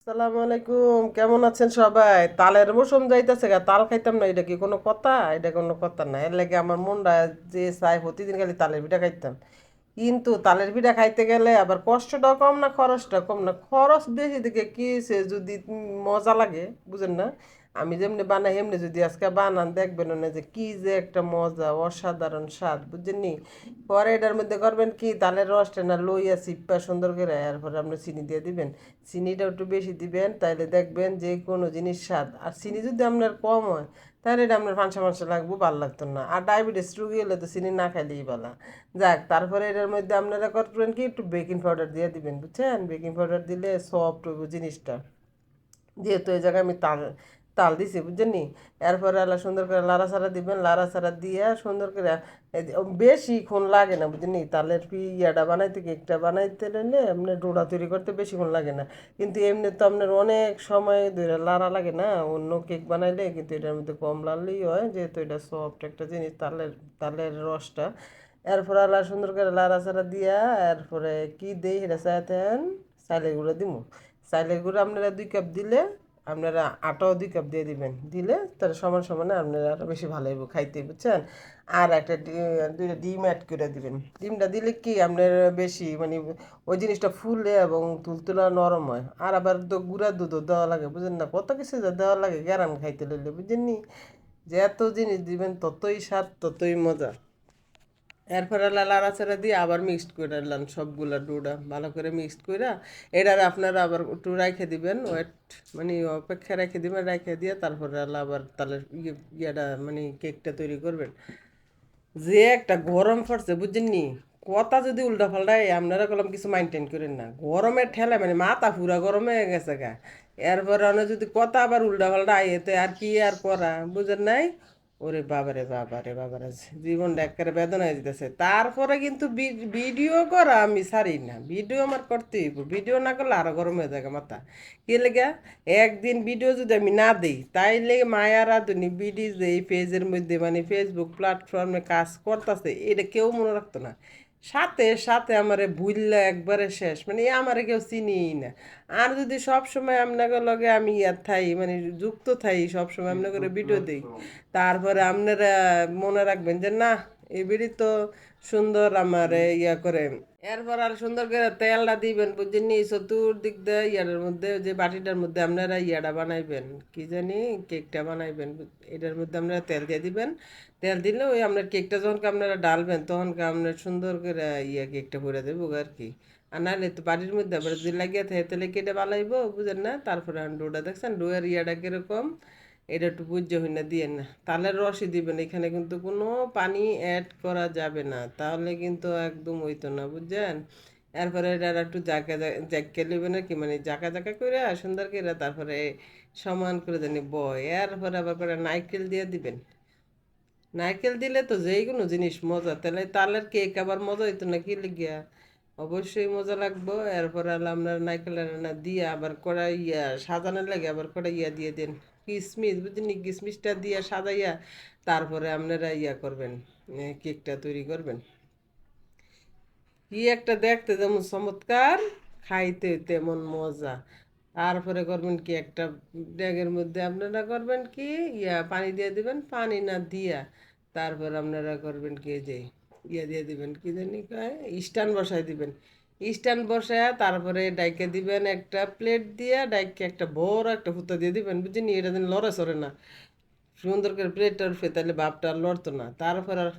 সালাম আলাইকুম, কেমন আছেন সবাই? তালের মৌসুম যাইতেছে গা, তাল খাইতাম না, এটা কি কোনো কথা? এটা কোনো কথা না। এর লাগে আমার মনটা যে চাই প্রতিদিন খালি তালের পিঠা খাইতাম। কিন্তু তালের পিঠা খাইতে গেলে আবার কষ্টটাও কম না, খরচটা কম না। খরচ বেশি দিকে কি হয়েছে, যদি মজা লাগে, বুঝেন না? আমি যেমনি বানাই এমনি যদি আজকে বানান, দেখবেন না যে কি যে একটা মজা, অসাধারণ স্বাদ, বুঝছেন নি? পরে এটার মধ্যে করবেন কি, তালের রসটা না লইয়া চিপ্পা সুন্দর করে এরপরে আপনি চিনি দিয়ে দিবেন। চিনিটা একটু বেশি দিবেন, তাইলে দেখবেন যে কোনো জিনিস স্বাদ। আর চিনি যদি আপনার কম হয়, তাহলে এটা আপনার ফাঁসা ফাঁসা লাগবো, ভালো লাগতো না। আর ডায়াবেটিস রুগী হলে তো চিনি না খাইলেই ভালো। যাক, তারপরে এটার মধ্যে আপনারা করবেন কি, একটু বেকিং পাউডার দিয়ে দিবেন, বুঝছেন? বেকিং পাউডার দিলে সফট হইব জিনিসটা। যেহেতু এই জায়গায় আমি তাল তাল দিছি, বুঝছেন নি? এরপরে আলা সুন্দর করে লাড়াচাড়া দিবেন, লাড়াচাড়া দিয়ে সুন্দর করে বেশিক্ষণ লাগে না, বুঝছেন নি? তালের ইয়াটা বানাইতে, কেকটা বানাইতে নিলে এমনি ডোড়া তৈরি করতে বেশিক্ষণ লাগে না। কিন্তু এমনি তো আপনার অনেক সময় ধরে লাড়া লাগে না অন্য কেক বানাইলে, কিন্তু এটার মধ্যে কম লাড়লেই হয়, যেহেতু এটা সফট একটা জিনিস, তালের তালের রসটা। এরপরে আলা সুন্দর করে লাড়াচাড়া দিয়া এরপরে কি দেই সেটা চাইতেন, চাইলের গুঁড়ো দিমু। চাইলের গুঁড়ো আপনারা 2 কাপ দিলে, আপনারা আটাও 2 কাপ দিয়ে দিবেন, দিলে তার সমান সমানে আপনারা আরও বেশি ভালো হইব খাইতে, বুঝছেন? আর একটা দুইটা ডিম অ্যাড করে দিবেন। ডিমটা দিলে কি আপনার বেশি মানে ওই জিনিসটা ফুলে এবং তুলতুলা নরম হয়। আর আবার তো গুঁড়া দুধও দেওয়া লাগে, বুঝেন না? কত কিছু যে দেওয়া লাগে গ্যারান খাইতে লইলে, বুঝেন নি? যে এত জিনিস দিবেন ততই স্বাদ, ততই মজা। এরপর লাড়াচাড়া দিয়ে আবার মিক্সড করে নিলাম সবগুলা ডোটা ভালো করে মিক্সড করে। এটার আপনারা আবার একটু রেখে দিবেন, ওয়েট মানে অপেক্ষা রেখে দিবেন, রেখে দিয়ে তারপরে আবার তাহলে ইয়েটা মানে কেকটা তৈরি করবেন। যে একটা গরম পড়ছে, বুঝছেন নি? কথা যদি উল্টা পাল্টায় আপনারা কলম কিছু মাইন্টেন করেন না, গরমের ঠেলা মানে মাথা পুরা গরম হয়ে গেছে গা। এরপরে অনেক যদি কথা আবার উল্টা পাল্টা এতে আর কি আর করা, বুঝেন নাই? ওরে বাবারে বাবারে বাবারে, জীবনটা একেবারে বেদনা হয়ে যেতেছে। তারপরে কিন্তু ভিডিও করা আমি ছাড়ি না, ভিডিও আমার করতেই হইব। ভিডিও না করলে আরো গরম হয়ে যায় মাথা। কি লেগে? একদিন ভিডিও যদি আমি না দিই, তাইলে মায়ার আধুনিক ভিডিও যে এই পেজের মধ্যে মানে ফেসবুক প্ল্যাটফর্মে কাজ করতেছে, এটা কেউ মনে রাখতো না। সাথে সাথে আমারে ভুললে একবারে শেষ, মানে আমারে কেউ চিনিই না। আর যদি সব সময় আপনাকে লগে আমি ইয়ার থাই মানে যুক্ত থাই, সব সময় আপনাকে ভিডিও দিই, তারপরে আপনারা মনে রাখবেন যে না, এই বিড়ি তো সুন্দর আমার ইয়া করে। এরপর আর সুন্দর করে তেলটা দিবেন, বুঝছেন নি? চতুর্দিক দিয়ে ইয়ার মধ্যে যে বাটিটার মধ্যে আপনারা ইয়াটা বানাইবেন, কি জানি কেকটা বানাইবেন, এটার মধ্যে আপনারা তেল দিয়ে দিবেন। তেল দিলে ওই আপনার কেকটা যখন আপনারা ডালবেন, তখন আপনার সুন্দর করে ইয়া কেকটা করে দেবো আর কি। আর নাহলে তো বাড়ির মধ্যে আবার যদি লাগিয়ে থাকে তাহলে কেটে বানাইবো, বুঝেন না? তারপরে ডোটা দেখছেন, ডোয়ের ইয়াটা কিরকম, এটা একটু বুঝে হই না দিয়ে না, তালের রসই দিবেন, এখানে কিন্তু কোনো পানি অ্যাড করা যাবে না, তাহলে কিন্তু একদম হইতো না, বুঝছেন? এরপরে এটা একটু জাকে নেবেন আর কি, মানে জাকা জাকা করে সুন্দর করে তারপরে সমান করে জানি বয়। এরপরে আবার করে নারকেল দিয়ে দিবেন। নারকেল দিলে তো যেই কোনো জিনিস মজা, তাহলে তালের কেক আবার মজা হইতো না কি লিগিয়া? অবশ্যই মজা লাগবো। এরপর আপনার নারকেল না দিয়ে আবার কড়া ইয়া সাজানোর লাগে আবার কড়া ইয়া দিয়ে দেন কিশমিশ, বুঝলি? কিশমিশটা দিয়ে সাজাইয়া তারপরে আপনারা ইয়া করবেন, কেকটা তৈরি করবেন। কি একটা দেখতে যেমন চমৎকার, খাইতে তেমন মজা। তারপরে করবেন কি, একটা ড্যাগের মধ্যে আপনারা করবেন কি, ইয়া পানি দিয়ে দিবেন, পানি না দিয়া তারপর আপনারা করবেন কি, এই যে ইয়া দিয়ে দিবেন, কি জানি কয়, স্ট্যান্ড বসাই দিবেন। স্ট্যান্ড বসায় তারপরে ডাইকে দিবেন একটা প্লেট দিয়া, ডাইকে একটা বড় একটা ফুতা দিয়ে দিবেন, বুঝছেন? এটা যেন লড়ে সরে না, সুন্দর করে প্লেটটার উপরে, তাহলে ভাবটা আর লড়তো না। তারপর আর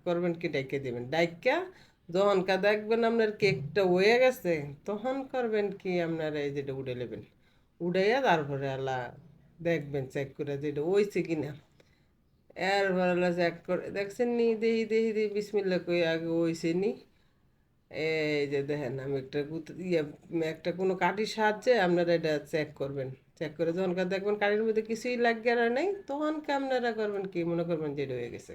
করবেন কি, ডাইকে দিবেন, ডাইকা যখন কা দেখবেন আপনার কেকটা হয়ে গেছে, তখন করবেন কি, আপনার এই যেটা উঠে নেবেন, উঠাইয়া তারপরে আলা দেখবেন চেক করে যেটা হয়েছে কিনা। এরপর আলা চেক করে দেখছেন নি, দেহি দেহি দেহি বিসমিল্লা কই আগে হয়েছে নি। এই যে দেখেন, আমি একটা একটা কোনো কাঠির সাহায্যে আপনারা এটা চেক করবেন। চেক করে যখনকার দেখবেন কাঠির মধ্যে কিছুই লাগিয়ে আর নেই, তখনকে আপনারা করবেন কি, মনে করবেন যে এটা হয়ে গেছে।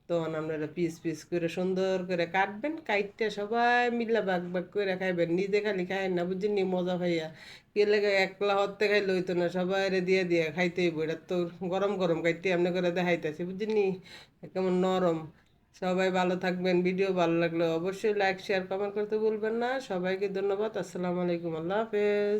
তখন আপনারা পিস পিস করে সুন্দর করে কাটবেন, কাইটটা সবাই মিলে ভাগ ভাগ করে খাইবেন, নিজে খালি খাইন না, বুঝছেন নি? মজা ভাইয়া কে লেগে একলা হতে খাইলে হইতো না, সবাই দিয়ে দিয়ে খাইতে হইব। এটা তো গরম গরম কাইটে আপনি করে দেখাইতেছি, বুঝছেন নি? কেমন নরম। সবাই ভালো থাকবেন। ভিডিও ভালো লাগলে অবশ্যই লাইক শেয়ার কমেন্ট করতে ভুলবেন না। সবাইকে ধন্যবাদ। আসসালামু আলাইকুম, আল্লাহ হাফেজ।